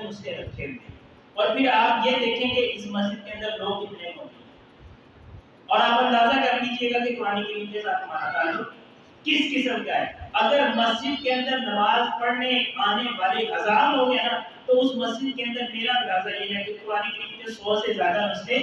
کیوں اس سے رکھے ہوئے. اور پھر آپ یہ دیکھیں کہ اس مسجد کے اندر لوگ کتنے موجود ہیں اور آپ اندازہ کر لیجئے گا کہ قرآن کریم کے ساتھ ہمارا تعلق کس قسم کا ہے. اگر مسجد کے اندر نماز پڑھنے آنے والے ہزار لوگ ہیں نا تو اس مسجد کے اندر میرا اندازہ یہ ہے کہ قرآن کریم کے 100 سے زیادہ مسئلے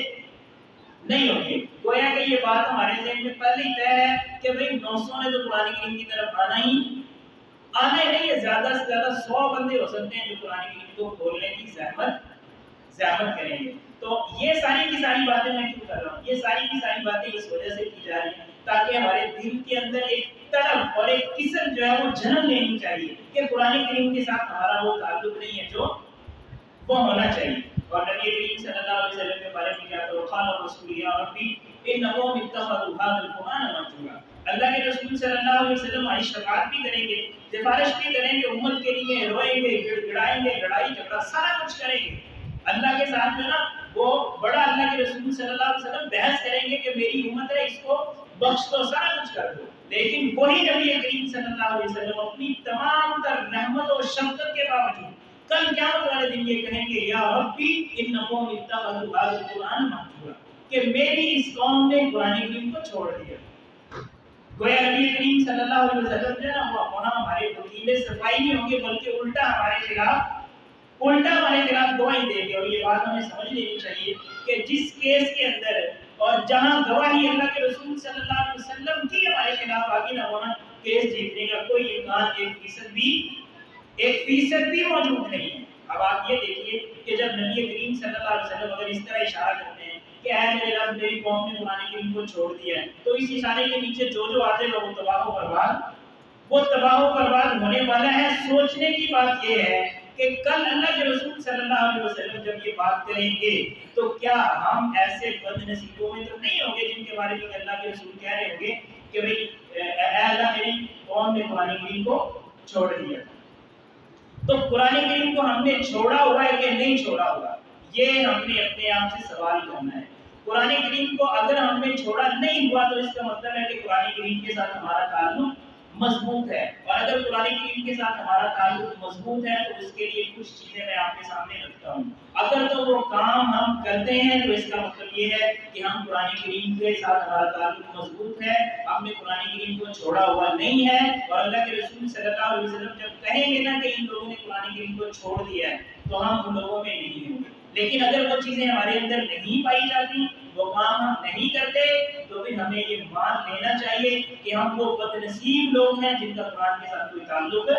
نہیں ہوں گے. گویا کہ یہ بات ہمارے ذہن میں پہلے ہی طے ہے کہ بھئی 900 نے تو قرآن کریم کی طرف آنا ہی نہیں ہے. زیادہ سے زیادہ 100 بندے ہو سکتے ہیں جو قرآن کریم کو کھولنے کی زحمت کریں گے. تو یہ ساری کی ساری باتیں میں کیوں کر رہا ہوں؟ یہ ساری کی ساری باتیں اس وجہ سے کی جا رہی ہیں تاکہ ہمارے دل کے اندر ایک تڑپ اور ایک قسم جو ہے وہ جنم لینی چاہیے کہ قرآن کریم کے ساتھ ہمارا وہ تعلق نہیں ہے جو وہ ہونا چاہیے. اور نبی کریم صلی اللہ علیہ وسلم کے بارے میں کیا تو قال رسول یا ربی انهم اتخذوا هذا القرآن مهجورا. اللہ کے رسول صلی اللہ علیہ وسلم ہماری شفاعت بھی کریں گے, سفارش بھی کریں گے, امت کے لیے روئیں گے, گڑ گڑائیں گے, لڑائی جھگڑا سارا کچھ کریں گے. اللہ کے ساتھ جو نا وہ بڑا اللہ کے رسول صلی اللہ علیہ وسلم بحث کریں گے کہ میری امت ہے, اس کو بخش دو, سارا کچھ کر دو. لیکن وہی نبی کریم صلی اللہ علیہ وسلم اپنی تمام تر رحمت اور شفقت کے باوجود کل قیامت والے دن یہ کہیں گے یا ربی انہم اتخذوا هذا القرآن مہجورا, کہ میری اس قوم نے قرآن کریم کو چھوڑ دیا. گویا نبی کریم صلی اللہ علیہ وسلم جو ہے نا وہ وہاں ہمارے وکیل صفائی نہیں ہوں گے بلکہ الٹا ہمارے خلاف گواہی دیں گے. اور یہ بات ہمیں سمجھ لینی چاہیے کہ جس کیس کے اندر اور جہاں گواہی اللہ کے رسول صلی اللہ علیہ وسلم کی ہمارے خلاف آگے نہ ہونا, کیس جیتنے کا کوئی امکان 1% بھی موجود نہیں ہے. اب آپ یہ دیکھیے کہ جب نبی کریم صلی اللہ علیہ وسلم اگر اس طرح اشارہ کرتے ہیں کہ اے میرے رب میری قوم نے قرآن کریم کو چھوڑ دیا ہے, تو اس اشارے کے نیچے جو آتے ہیں وہ تباہ و برباد ہونے والا ہے. سوچنے کی بات یہ ہے کہ کل اللہ کے رسول صلی اللہ علیہ وسلم جب یہ بات کریں گے تو کیا ہم ایسے بد نصیبوں میں تو نہیں ہوں گے جن کے بارے میں اللہ کے رسول کہہ رہے ہوں گے کہ بھئی اے اللہ میری قوم نے قرآن کریم کو چھوڑ دیا. تو قرآن کریم کو ہم نے چھوڑا ہوا ہے کہ نہیں چھوڑا ہوا, یہ ہم نے اپنے آپ سے سوال کرنا ہے. قرآن کریم کو اگر ہم نے چھوڑا نہیں ہوا تو اس کا مطلب ہے کہ قرآن کریم کے ساتھ ہمارا تعلق مضبوط ہے. اور اگر قرآن کریم کے ساتھ ہمارا تعلق مضبوط ہے تو اس کے لیے کچھ چیزیں میں آپ کے سامنے رکھتا ہوں. اگر تو وہ کام ہم کرتے ہیں تو اس کا مطلب یہ ہے کہ ہم قرآن کریم کے ساتھ ہمارا تعلق مضبوط ہے, ہم نے قرآن کریم کو چھوڑا ہوا نہیں ہے. اور اللہ کے رسول صلی اللہ علیہ وسلم جب کہیں گے نا کہ ان لوگوں نے قرآن کریم کو چھوڑ دیا ہے تو ہم ان لوگوں میں نہیں ہوں گے. لیکن اگر وہ چیزیں ہمارے اندر نہیں پائی جاتی, وہ کام ہم نہیں کرتے, تو پھر ہمیں یہ مان لینا چاہیے کہ ہم وہ بد نصیب لوگ ہیں جن کا قرآن کے ساتھ کوئی تعلق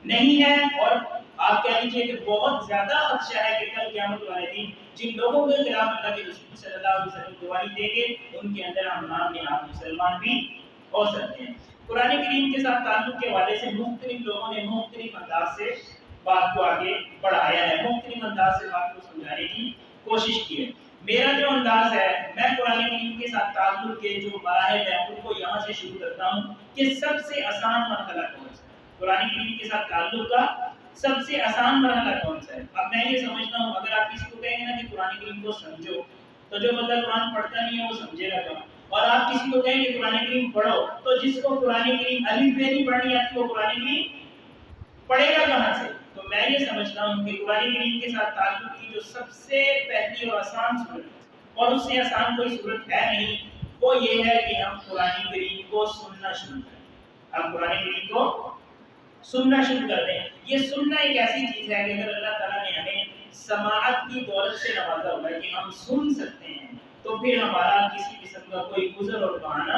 نہیں ہے. اور آپ کہہ لیجیے کہ بہت زیادہ خدشہ ہے کہ کل قیامت والے دن جن لوگوں کے خلاف اللہ کے رسول صلی اللہ علیہ وسلم گواہی دیں گے ان کے اندر ہم نام نہاد مسلمان بھی ہو سکتے ہیں. قرآن کریم کے ساتھ تعلق کے حوالے سے مختلف لوگوں نے مختلف انداز سے بات کو آگے بڑھایا ہے, مختلف انداز سے بات کو سمجھانے کی کوشش کی ہے. میرا جو انداز ہے, میں قرآن کریم کے ساتھ تعلق کے جو مراحل ہیں ان کو یہاں سے شروع کرتا ہوں کہ سب سے آسان مرحلہ کون سا ہے. قرآن کریم کے ساتھ تعلق کا سب سے آسان مرحلہ کون سا ہے؟ اب میں یہ سمجھتا ہوں اگر آپ کسی کو کہیں گے نا کہ قرآن کریم کو سمجھو تو جو بندہ قرآن پڑھتا نہیں ہے وہ سمجھے گا کہاں. اور آپ کسی کو کہیں گے قرآن کریم پڑھو تو جس کو قرآن کریم الف بے نہیں پڑھنی آتی وہ قرآن کریم پڑھے گا کہاں سے؟ تو میں یہ سمجھتا ہوں کہ قرآن کریم کے ساتھ تعلق کی جو سب سے پہلی اور آسان صورت اور اس سے آسان کوئی صورت ہے نہیں, وہ یہ ہے کہ ہم قرآن کریم کو سننا شروع کریں. ہم قرآن کریم کو سننا شروع کر دیں. یہ سننا ایک ایسی چیز ہے کہ اگر اللہ تعالیٰ نے ہمیں سماعت کی دولت سے نوازا ہوا ہے کہ ہم سن سکتے ہیں تو پھر ہمارا کسی قسم کا کوئی گزر اور بہانہ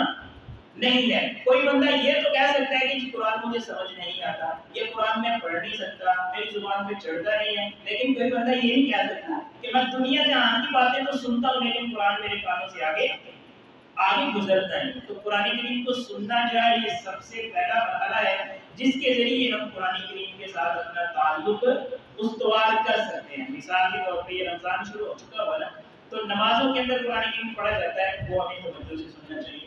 نہیں ہے. کوئی بندہ یہ تو کہہ سکتا ہے کہ جی قرآن مجھے سمجھ نہیں آتا, یہ قرآن میں پڑھ نہیں سکتا, میری زبان پہ چڑھتا نہیں ہے. لیکن کوئی بندہ یہ نہیں کہہ سکتا کہ میں دنیا جہان کی باتیں تو سنتا ہوں لیکن قرآن میرے کانوں سے آگے گزرتا ہے. تو قرآن کریم کو سننا جو ہے یہ سب سے پہلا مرحلہ ہے جس کے ذریعے ہم قرآن کریم کے ساتھ اپنا تعلق استوار کر سکتے ہیں. مثال کے طور پہ یہ رمضان شروع ہو چکا ہوا نا, تو نمازوں کے اندر قرآن کریم پڑھا جاتا ہے, وہ ہمیں توجہ سے سننا چاہیے.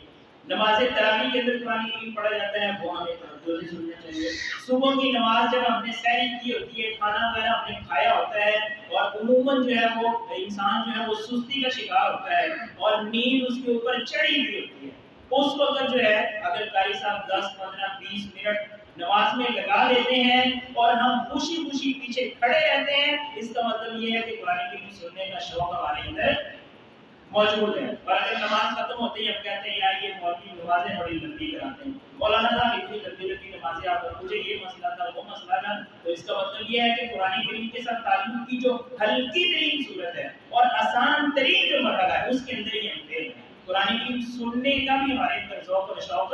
نماز تراویح کے اندر قرآن کریم پڑھا جاتا ہے, وہ ہمیں توجہ سے سننا چاہیے. صبح کی نماز جب ہم نے سحری کی ہوتی ہے, کھانا وغیرہ ہم نے کھایا ہوتا ہے اور عموماً جو ہے وہ انسان جو ہے وہ سستی کا شکار ہوتا ہے اور نیند اس کے اوپر چڑھی ہوئی ہوتی ہے, اس وقت جو ہے اگر قاری صاحب 10 15 20 منٹ نماز میں لگا دیتے ہیں اور ہم خوشی خوشی پیچھے کھڑے رہتے ہیں، اس کا مطلب یہ ہے کہ قرآن کریم سننے کا شوق ہمارے اندر موجود ہے۔ اور اگر نماز ختم ہوتے ہی ہم کہتے ہیں یار یہ مولوی نمازیں بڑی لمبی کراتے ہیں، مولانا صاحب اتنی لمبی لمبی نمازیں آپ مجھے یہ مسئلہ تھا وہ مسئلہ تھا، تو اس کا مطلب یہ ہے کہ قرآن کریم کے ساتھ تعلق کی جو ہلکی ترین صورت ہے اور آسان ترین جو مرحلہ ہے اس کے اندر ہی ہم فیل ہیں۔ قرآن کریم سننے کا بھی ہمارے اندر ذوق اور شوق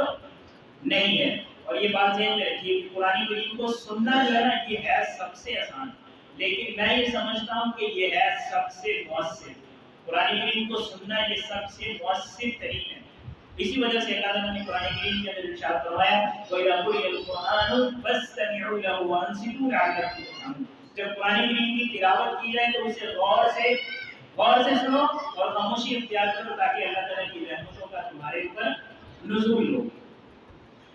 نہیں ہے۔ اور یہ بات ذہن میں رکھیے کہ قرآن کریم کو سننا جو ہے نا یہ ہے سب سے آسان، لیکن میں یہ سمجھتا ہوں کہ یہ ہے سب سے مؤثر۔ قرآن کریم کو سننا یہ سب سے مؤثر ترین ہے۔ اسی وجہ سے اللہ تعالیٰ نے قرآن کریم کے اندر ارشاد فرمایا وَإِذَا قُرِئَ الْقُرْآنُ فَاسْتَمِعُوا لَهُ وَأَنصِتُوا لَعَلَّكُمْ تُرْحَمُونَ۔ جب قرآن کریم کی تلاوت کی جائے تو اسے غور سے سنو اور خاموشی اختیار کرو تاکہ اللہ تعالیٰ کی رحمتوں کا تمہارے اوپر نزول ہو۔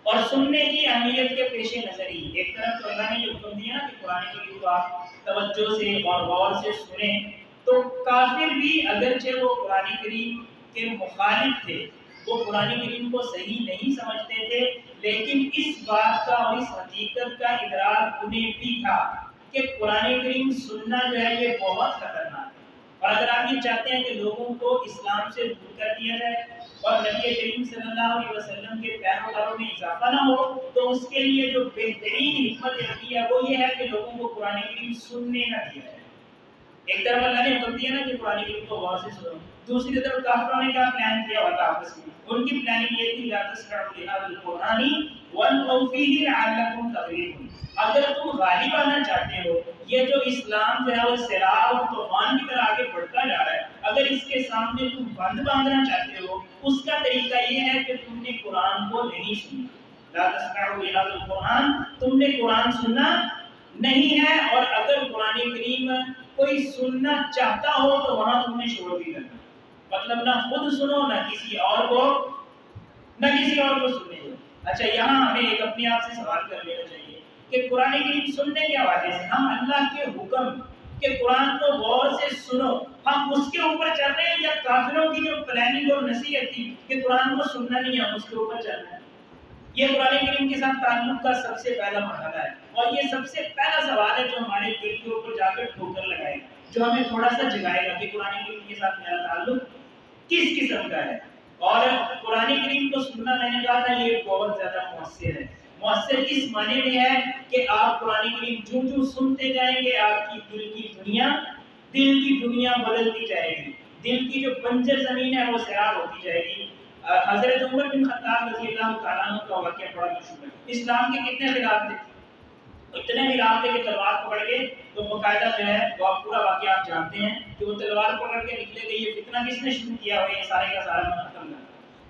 اور سننے کی اہمیت کے پیش نظر ہی ایک طرف تو اللہ نے یہ حکم دیا کہ قرآن کریم کو آپ توجہ سے اور غور سے سنیں، تو کافر بھی اگرچہ وہ قرآن کریم کے مخالف تھے، وہ قرآن کریم کو صحیح نہیں سمجھتے تھے، لیکن اس بات کا اور اس حقیقت کا ادراک انہیں بھی تھا کہ قرآن کریم سننا جو ہے یہ بہت خطرناک ہے۔ اور اگر آپ یہ چاہتے ہیں کہ لوگوں کو اسلام سے دور کر دیا جائے اور نبی کریم صلی اللہ علیہ وسلم کے پیروکاروں میں اضافہ نہ ہو، تو اس کے لیے جو بہترین حکمت عملی ہے وہ یہ ہے کہ لوگوں کو قرآن کریم سننے نہ دیا جائے۔ ایک طرف اللہ نے حکم دیا نا کہ قرآن کریم کو غور سے سنو، دوسری طرف کافروں نے کیا پلان کیا ہوا تھا آپس میں؟ ان کی پلاننگ یہ تھی لا تسمعوا لهذا القرآن والغوا فيه لعلكم تغلبون۔ اگر تم غالب آنا چاہتے ہو، یہ جو اسلام جو ہے وہ سیلاب اور طوفان کی طرح آگے بڑھتا جا رہا ہے، اگر اس کے سامنے تم بند باندھنا چاہتے ہو، اس کا طریقہ یہ ہے کہ تم نے قرآن کو نہیں سنا۔ لا تسمعوا لهذا القرآن، تم نے قرآن سننا نہیں ہے، اور اگر قرآن کریم کوئی سننا چاہتا ہو تو وہاں تم نے شروع بھی کرنا، مطلب نہ خود سنو نہ کسی اور کو سننے دو۔ اچھا یہاں ہمیں ایک اپنے آپ سے سوال کر لینا چاہیے کہ قرآن کریم سننے کے حوالے سے ہم اللہ کے حکم کہ قرآن کو غور سے سنو، ہم اس کے اوپر چل رہے ہیں یا کافروں کی جو پلاننگ اور نصیحت تھی کہ قرآن کو سننا نہیں ہے ہم اس کے اوپر چل رہے ہیں؟ یہ قرآن کریم کے ساتھ تعلق کا سب سے پہلا مرحلہ ہے، اور یہ سب سے پہلا سوال ہے جو ہمارے دل کے اوپر جا کر ٹھوکر لگائے گا، جو ہمیں تھوڑا سا جگائے گا کہ قرآن کریم کے ساتھ میرا تعلق کس قسم کا ہے۔ اور قرآن کریم کو سننا میں نے کہا تھا یہ بہت زیادہ مؤثر ہے۔ مؤثر اس معنی میں ہے کہ آپ قرآن کریم جو سنتے جائیں گے آپ کی دل کی دنیا بدلتی جائے گی، دل کی جو بنجر زمین ہے وہ سیراب ہوتی جائے گی۔ حضرت عمر بن خطاب رضی اللہ تعالیٰ عنہ کا واقعہ بڑا مشہور ہے۔ اسلام کے کتنے خلاف تھے؟ اتنے خلاف تھے کہ تلوار پکڑ کے، تو باقاعدہ جو ہے وہ پورا واقعہ آپ جانتے ہیں کہ وہ تلوار پکڑ کے نکلے گئے، یہ فتنہ کس نے شروع کیا ہوا ہے، یہ سارے کا سارا میں ختم کرنا،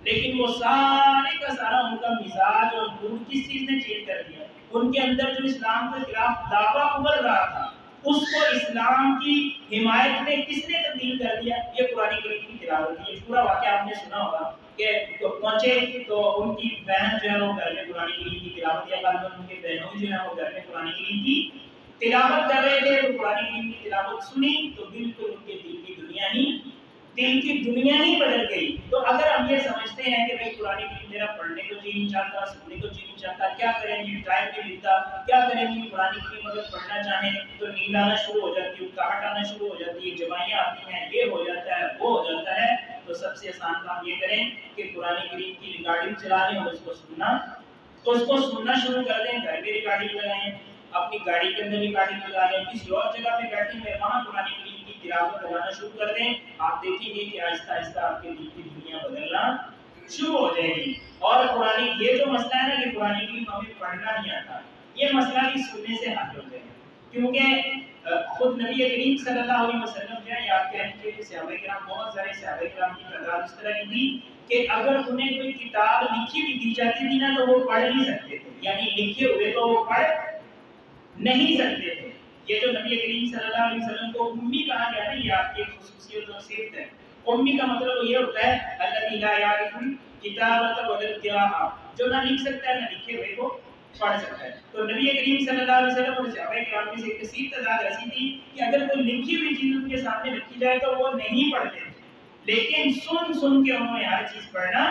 لیکن وہ سارے کا سارا ان کا مزاج اور موڈ کس چیز نے چینج کر دیا؟ ان کے اندر جو اسلام کے خلاف دعویٰ ابل رہا تھا اس کو اسلام کی حمایت میں کس نے تبدیل کر دیا؟ یہ قرآن کریم کی تلاوت ہے۔ یہ پورا واقعہ آپ نے سنا ہوگا کہ پہنچے تو ان کی بہن جو ہے وہ گھر میں قرآن کریم کی تلاوت، یا غالباً ان کے بہنوں جو ہے وہ گھر میں قرآن کریم کی تلاوت کر رہے تھے، تو قرآن کریم کی تلاوت سنی تو بالکل ان کے دل کی دنیا ہی بدل گئی۔ تو اگر ہم یہ سمجھتے ہیں کہ بھائی قرآن کریم میرا پڑھنے کو جی نہیں چاہتا، سننے کو جی نہیں چاہتا، کیا کریں گے، ٹائم نہیں ملتا، کیا کریں گے، قرآن کریم اگر پڑھنا چاہیں تو نیند آنا شروع ہو جاتی ہے، اکتاہٹ آنا شروع ہو جاتی ہے، جمائیاں آتی ہیں، یہ ہو جاتا ہے وہ ہو جاتا ہے، تو سب سے آسان کام یہ کریں کہ قرآن کریم کی ریکارڈنگ چلا لیں اور اس کو سننا شروع کر دیں، گھر میں ریکارڈنگ لگائیں، اپنی گاڑی کے اندر ریکارڈنگ لگا لیں، کسی اور جگہ پہ بیٹھیں گے وہاں قرآن کریم کی تلاوت لگانا شروع کر دیں، آپ دیکھیں گے کہ آہستہ آہستہ آپ کے دل کی دنیا بدلنا شروع ہو جائے گی۔ اور قرآن یہ جو مسئلہ ہے نا کہ قرآن کریم ہمیں پڑھنا نہیں آتا، یہ مسئلہ بھی سننے سے حل ہو جائے گا، کیونکہ خود نبی کریم صلی اللہ علیہ وسلم جو ہے آپ کہیں کہ صحابہ کرام، بہت سارے صحابہ کرام کی تعداد اس طرح کی تھی کہ اگر انہیں کوئی کتاب لکھی بھی دی جاتی تھی نا تو وہ پڑھ نہیں سکتے تھے، یعنی لکھے ہوئے تو وہ پڑھ نہیں سکتے تھے۔ یہ جو نبی کریم صلی اللہ علیہ وسلم کو امی کہا گیا ہے، یہ آپ کی خصوصیت اور صفت ہے۔ امی کا مطلب یہ ہوتا ہے الذی لا یعرف الکتابۃ ولا القراءۃ، جو نہ لکھ سکتا ہے نہ لکھے ہوئے کو پڑھ سکتا ہے۔ تو نبی کریم صلی اللہ علیہ وسلم اور صحابہ کرام کی ایک کثیر تعداد ایسی تھی کہ اگر کوئی لکھی ہوئی چیز ان کے سامنے رکھی جائے تو وہ نہیں پڑھتے تھے، لیکن سن کے انہوں نے ہر چیز پڑھنا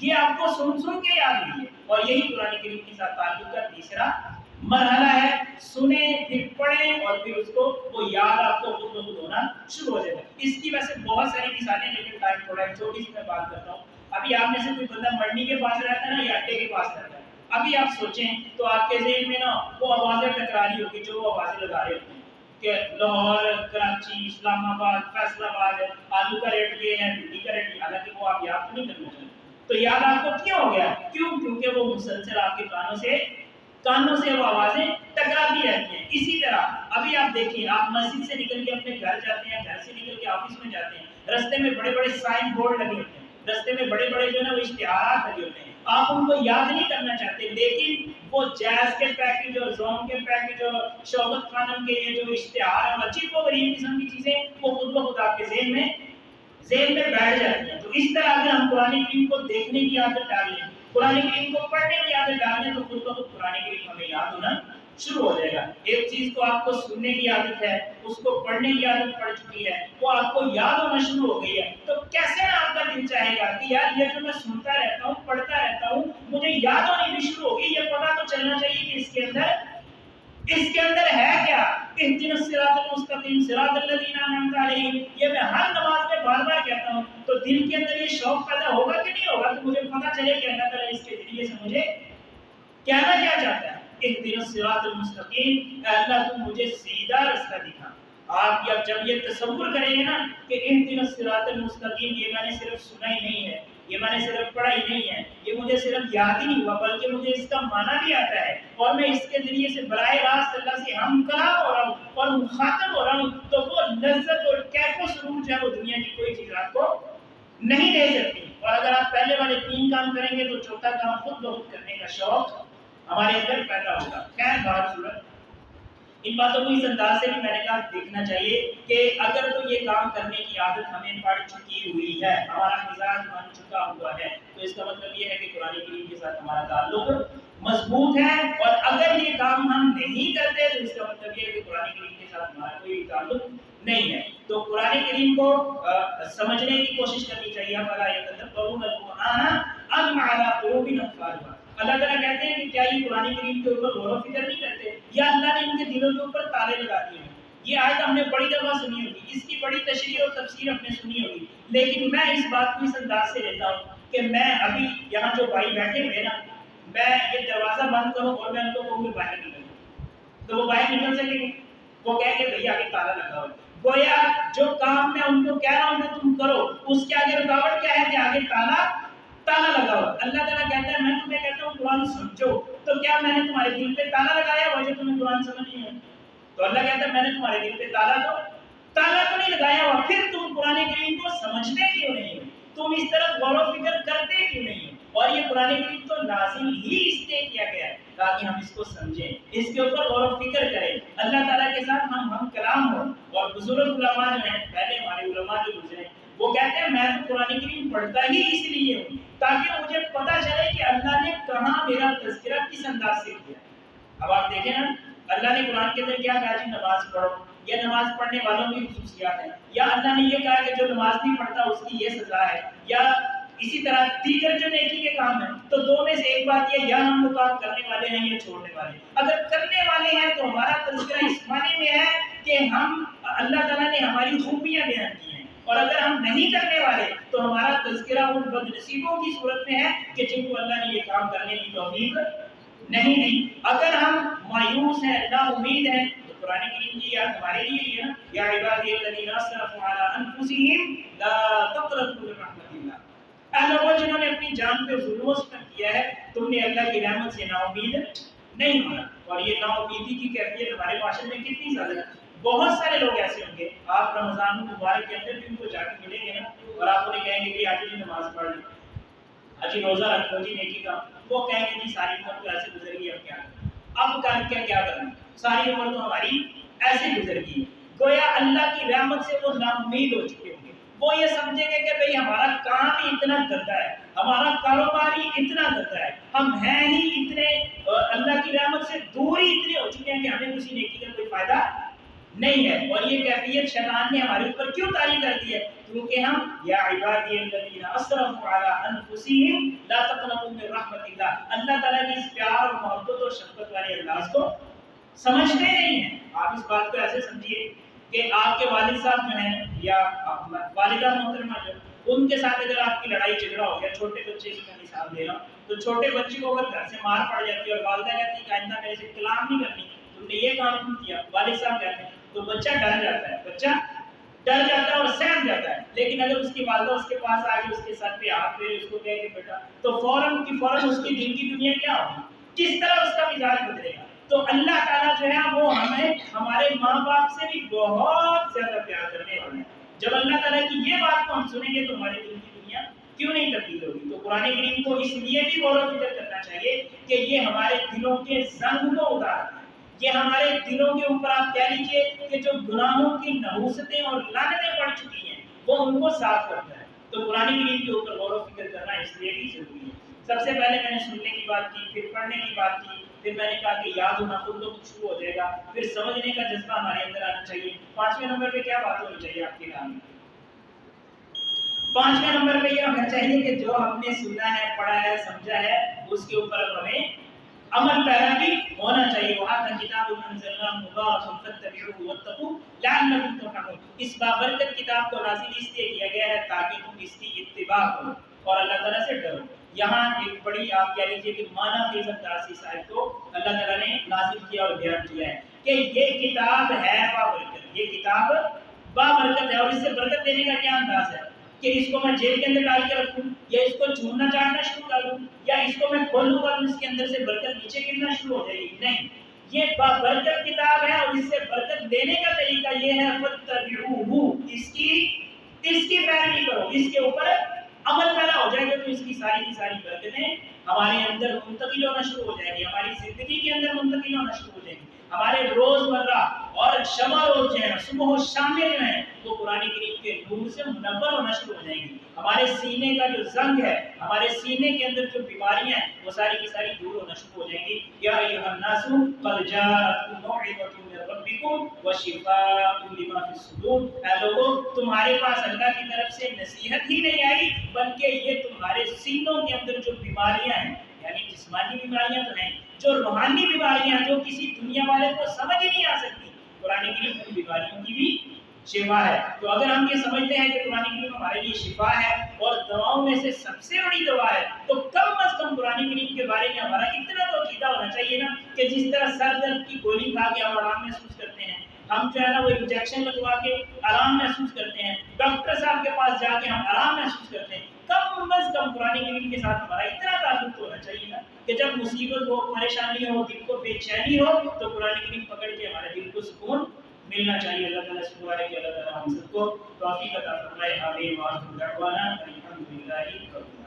یہ آپ کو سن سن کے یاد ہوئی ہے، اور یہی قرآن کریم کے ساتھ تعلق کا تیسرا مرحلہ ہے، سنیں پھر پڑھیں اور پھر اس کو وہ یاد آپ کو خود بخود ہونا شروع ہو جائے گا۔ اس کی وجہ سے بہت ساری مثالیں، لیکن ٹائم تھوڑا ہے، چھوٹی سی میں بات کرتا ہوں۔ ابھی آپ میں سے کوئی بندہ منڈی کے پاس رہتا ہے نا یا اڈے کے پاس رہتا ہے، ابھی آپ سوچیں تو آپ کے ذہن میں نا وہ آوازیں ٹکرا رہی ہوگی جو وہ آوازیں لگا رہے ہوتے ہیں کہ لاہور، کراچی، اسلام آباد، فیصل آباد، آلو کا ریٹ یہ ہے، بھنڈی کا ریٹ یہ، حالانکہ وہ آپ یاد تو نہیں کرنا چاہتے، تو یاد آپ کو کیوں ہو گیا؟ کیونکہ وہ مسلسل آپ کے کانوں سے وہ آوازیں ٹکراتی رہتی ہیں۔ اسی طرح ابھی آپ دیکھیں، آپ مسجد سے نکل کے اپنے گھر جاتے ہیں، گھر سے نکل کے آفس میں جاتے ہیں، رستے میں بڑے بڑے سائن بورڈ لگے ہوتے ہیں، رستے میں بڑے بڑے جو ہے نا وہ اشتہارات لگے ہوتے ہیں، آپ ان کو یاد نہیں کرنا چاہتے، لیکن وہ جیز کے پیکج اور زوم کے پیکج اور شوکت خانم کے یہ جو اشتہار ہیں، عجیب و غریب قسم کی چیزیں، وہ خود بخود آپ کے ذہن میں بیٹھ جاتی ہیں۔ تو اس طرح اگر ہم قرآن کریم کو دیکھنے کی عادت ڈال لیں، قرآن کریم کو پڑھنے کی عادت ڈال لیں، تو خود بخود قرآن کریم ہمیں یاد ہونا شروع ہو جائے گا۔ ایک چیز تو آپ کو سننے کی عادت ہے، اس کو پڑھنے کی عادت پڑ چکی ہے، وہ آپ کو یاد ہونا شروع ہو گئی ہے، تو کیسے نا آپ کا دل چاہے گا کہ یار یہ جو میں سنتا رہتا ہوں، پڑھتا رہتا ہوں، مجھے یاد ہونی بھی شروع ہوگی، یہ پتہ تو چلنا چاہیے کہ اس کے اندر ہے کیا؟ اهدنا الصراط المستقیم صراط الذین انعمت علیہم، یہ میں ہر نماز میں بار بار کہتا ہوں، تو دل کے اندر یہ شوق پیدا ہوگا کہ نہیں ہوگا کہ مجھے پتہ چلے کہ اللہ تعالیٰ اس کے ذریعے سے مجھے کہنا کیا چاہتا ہے؟ اهدنا الصراط المستقیم، اے اللہ تو مجھے سیدھا رستہ دکھا۔ آپ جب یہ تصور کریں گے نا کہ اهدنا الصراط المستقیم، یہ میں نے صرف سنا ہی نہیں ہے، یہ میں نے صرف پڑھا ہی نہیں ہے، یہ مجھے صرف یاد ہی نہیں ہوا، بلکہ مجھے اس کا معنی بھی آتا ہے، اور میں اس کے ذریعے سے براہ راست اللہ سے ہم کلام ہو رہا ہوں اور مخاطب ہو رہا ہوں، تو وہ لذت اور کیف و سرور جو ہے وہ دنیا کی کوئی چیز آپ کو نہیں دے سکتی۔ اور اگر آپ پہلے والے 3 کام کریں گے تو چوتھا کام خود بخود کرنے کا شوق ہمارے اندر پیدا ہوگا۔ خیر بہر صورت ان باتوں کو اس انداز سے بھی میں نے کہا دیکھنا چاہیے کہ اگر تو یہ کام کرنے کی عادت ہمیں پڑ چکی ہوئی ہے، ہمارا مزاج بن چکا ہوا ہے، تو اس کا مطلب یہ ہے کہ قرآن کریم کے ساتھ ہمارا تعلق مضبوط ہے، اور اگر یہ کام ہم نہیں کرتے تو اس کا مطلب یہ ہے کہ قرآن کریم کے ساتھ ہمارا کوئی تعلق نہیں ہے۔ تو قرآن کریم کو سمجھنے کی کوشش کرنی چاہیے۔ فَلَا يَتَدَبَّرُونَ الْقُرْآنَ أَمْ عَلَىٰ قُلُوبٍ أَقْفَالُهَا، اللہ تعالیٰ کہتے ہیں کہ کیا یہ قرآن کریم کے اوپر غور و فکر نہیں کرتے، یا اللہ نے ان کے دلوں کے اوپر تالے لگا دیے ہیں؟ یہ آیت ہم نے بڑی دفعہ سنی ہوگی، اس کی بڑی تشریح اور تفسیر ہم نے سنی ہوگی، لیکن میں اس بات کو اس انداز سے لیتا ہوں کہ میں ابھی یہاں جو بھائی بیٹھے ہوئے نا، میں یہ دروازہ بند کروں اور میں ان کو کہوں کہ باہر نکل جاؤ، تو وہ باہر نکل سکیں گے؟ وہ کہیں گے بھیا آگے تالا لگا ہوا ہے۔ گویا جو کام میں ان کو کہہ رہا ہوں کہ تم کرو، اس کے آگے رکاوٹ کیا ہے کہ آگے تالا لگا ہوا۔ اللہ تعالیٰ کہتا ہے میں تمہیں کہتا ہوں قرآن سمجھو، تو کیا میں نے تمہارے دل پہ تالا لگایا ہوا جو تمہیں قرآن سمجھ نہیں ہے؟ تو اللہ کہتا ہے میں نے تمہارے دل پہ تالا تو نہیں لگایا ہوا، پھر تم قرآن کریم کو سمجھتے کیوں نہیں ہو؟ تم اس طرف غور و فکر کرتے کیوں نہیں ہو؟ اور یہ قرآن کریم تو لازم ہی اس لیے کیا گیا ہے تاکہ ہم اس کو سمجھیں، اس کے اوپر غور و فکر کریں، اللہ تعالیٰ کے ساتھ ہم کلام ہوں۔ اور بزرگ علماء جو ہیں، پہلے ہمارے علماء جو گزرے، وہ کہتے ہیں میں تو قرآن کریم پڑھتا ہی اس لیے ہوں تاکہ مجھے پتہ چلے کہ اللہ نے کہاں میرا تذکرہ کس انداز سے کیا۔ اب آپ دیکھیں نا، اللہ نے قرآن کے اندر کیا کہا جی نماز پڑھو، یا نماز پڑھنے والوں کی خصوصیات ہیں، یا اللہ نے یہ کہا کہ جو نماز نہیں پڑھتا اس کی یہ سزا ہے، یا اسی طرح دیگر جو نیکی کے کام ہیں، تو دو میں سے ایک بات یہ، یا ہم وہ کام کرنے والے ہیں یا چھوڑنے والے۔ اگر کرنے والے ہیں تو ہمارا تذکرہ اس معنی میں ہے کہ ہم اللہ تعالیٰ نے ہماری خوبیاں بیان کی ہیں، اور اگر ہم نہیں کرنے والے تو ہمارا تذکرہ ان بد نصیبوں کی صورت میں ہے کہ جن کو اللہ نے یہ کام کرنے کی توفیق نہیں دی۔ اگر ہم مایوس ہیں، نا امید ہیں، تو قرآن کریم کی یاد ہمارے لیے ہی ہے نا، یا عبادی الذین اسرفوا علی انفسہم لا تقنطوا من رحمۃ اللہ، اے لوگوں جنہوں نے اپنی جان پہ ظلم و ستم کیا ہے، تم نے اللہ کی رحمت سے نا امید نہیں ہونا۔ اور یہ نا امیدی کی کیفیت ہمارے معاشرے میں کتنی زیادہ ہے۔ بہت سارے لوگ ایسے ہوں گے، آپ رمضان المبارک کے اندر بھی ان کو جا کے ملیں گے نا، اور آپ انہیں کہیں گے کہ آج جی نماز پڑھ لیں، آج روزہ رکھو جی نیکی کا، وہ کہیں گے جی ساری عمر تو ایسے گزر گئی، اب کیا اب کر کے کیا کرنا، ساری عمر تو ہماری ایسے گزر گئی۔ گویا اللہ کی رحمت سے وہ نا امید ہو چکے ہوں گے، وہ یہ سمجھیں گے کہ بھئی ہمارا کام ہی اتنا گندا ہے، ہمارا کاروبار ہی اتنا گندا ہے، ہم ہیں ہی اتنے اللہ کی رحمت سے دور ہی اتنے ہو چکے ہیں کہ ہمیں کسی نیکی کا کوئی فائدہ نہیں ہے. اور یہ کیفیت شیطان نے ہمارے اوپر کیوں طاری کر دی ہے؟ کیونکہ ہم یا عبادی الذین اسرفوا علی انفسہم لا تقنطوا من رحمت اللہ، اللہ تعالیٰ کی اس پیار اور محبت اور شفقت والے انداز کو سمجھتے نہیں ہیں. آپ اس بات کو ایسے سمجھیے کہ آپ کے والد صاحب جو ہیں یا والدہ محترمہ جو، ان کے ساتھ اگر آپ کی لڑائی جھگڑا ہو گیا، چھوٹے بچے کی میں مثال دے رہا ہوں، تو چھوٹے بچے کو اگر گھر سے مار پڑ جاتی ہے اور والدہ کہتی ہے کہ آئندہ میرے سے کلام نہیں کرنی، تم نے یہ کام کیوں کیا، والد صاحب کہتے ہیں، تو بچہ ڈر جاتا ہے، بچہ ڈر جاتا ہے اور سہم جاتا ہے. لیکن اگر اس کی والدہ اس کے پاس آ کے اس کے سر پہ ہاتھ پھیرے، اس کو کہے کہ بیٹا، تو فوراً کی فوراً اس کی دل کی دنیا کیا ہوگی، کس طرح اس کا مزاج بدلے گا. تو اللہ تعالیٰ جو ہے وہ ہمیں ہمارے ماں باپ سے بھی بہت زیادہ پیار کرنے والے ہیں. جب اللہ تعالیٰ کی یہ بات کو ہم سنیں گے تو ہمارے دل کی دنیا کیوں نہیں تبدیل ہوگی. تو قرآن کریم کو اس لیے بھی غور و فکر کرنا چاہیے کہ یہ ہمارے دلوں کے زنگ کو اتارتا ہے. یہ ہمارے دلوں کے اوپر آپ کہہ لیجیے کہ جو گناہوں کی نحوستیں اور لعنتیں پڑ چکی ہیں وہ ان کو صاف کرتا ہے. تو قرآن کریم کے اوپر غور و فکر کرنا اس لیے بھی ضروری ہے. سب سے پہلے میں نے سننے کی بات کی، پھر پڑھنے کی بات کی، پھر میں نے کہا کہ یاد ہونا خود بخود شروع ہو جائے گا، پھر سمجھنے کا جذبہ ہمارے اندر آنا چاہیے. 5ویں نمبر پہ کیا بات ہونی چاہیے آپ کے کام میں؟ 5ویں نمبر پہ یہ ہونا چاہیے کہ جو ہم نے سنا ہے، پڑھا ہے، سمجھا ہے، اس کے اوپر ہمیں عمل پیرا بھی ہونا چاہیے. وہاں کا کتاب انزلنا مبارک فاتبعوه واتقوا لعلکم ترحمون. اس بابرکت کتاب کو نازل اس لیے کیا گیا ہے تاکہ تم اس کی اتباع کرو اور اللہ تعالیٰ سے ڈرو. یہاں ایک بڑی آپ کہہ لیجیے کہ معنی خیز انداز سے آیت کو اللہ تعالیٰ نے نازل کیا اور بیان کیا ہے کہ یہ کتاب ہے بابرکت، یہ کتاب بابرکت ہے. اور اس سے برکت دینے کا کیا انداز ہے کہ اس کو میں جیب کے اندر ڈال کے رکھوں یا اس کو چھوڑنا چاٹنا شروع کر دوں یا اس کو میں کھولوں گا تو اس کے اندر سے برکت نیچے گرنا شروع ہو جائے گی. نہیں، یہ برکت کتاب ہے اور اس سے برکت لینے کا طریقہ یہ ہے فاتبعوه، اس کی پیروی کرو، اس کے اوپر عمل پیدا ہو جائے گا تو اس کی ساری برکتیں ہمارے اندر منتقل ہونا شروع ہو جائے گی، ہماری زندگی کے اندر منتقل ہونا شروع ہو جائے گی. ہمارے روزمرہ اور شب روز جو ہے، صبح و شام جو ہیں، وہ قرآن کریم کے نور سے منور ہونا شروع ہو جائیں گی. ہمارے سینے کا جو زنگ ہے، ہمارے سینے کے اندر جو بیماریاں ہیں، وہ ساری کی ساری دور ہونا شروع ہو جائیں گی. یا ایھا الناس قد جاءتکم موعظۃ من ربکم وشفاء لما فی الصدور. اے لوگوں، تمہارے پاس اللہ کی طرف سے نصیحت ہی نہیں آئی بلکہ یہ تمہارے سینوں کے اندر جو بیماریاں ہیں، یعنی جسمانی بیماریاں تو ہیں، جو روحانی بیماریاں جو کسی دنیا والے کو سمجھ ہی نہیں آ سکتی، قرآن کریم ان بیماریوں کی بھی شفا ہے. تو اگر ہم یہ سمجھتے ہیں کہ قرآن کریم ہمارے لیے شفا ہے اور دواؤں میں سے سب سے بڑی دوا ہے، تو کم از کم قرآن کریم کے بارے میں ہمارا اتنا تو عقیدہ ہونا چاہیے نا کہ جس طرح سر درد کی گولی کھا کے ہم آرام محسوس کرتے ہیں، ہم جو ہے نا وہ انجیکشن لگوا کے آرام محسوس کرتے ہیں، ڈاکٹر صاحب کے پاس جا کے ہم آرام محسوس کرتے ہیں، کم از کم قرآن کریم کے ساتھ ہمارا اتنا تعلق ہونا چاہیے نا کہ جب مصیبت ہو، پریشانی ہو، دل کو بے چینی ہو، تو قرآن کریم پکڑ کے ہمارے دل کو سکون ملنا چاہیے. اللہ تعالیٰ سے دعا ہے کہ اللہ تعالیٰ ہم سب کو توفیق عطا فرمائے. آمین. وآخر دعوانا الحمدللہ رب العالمین.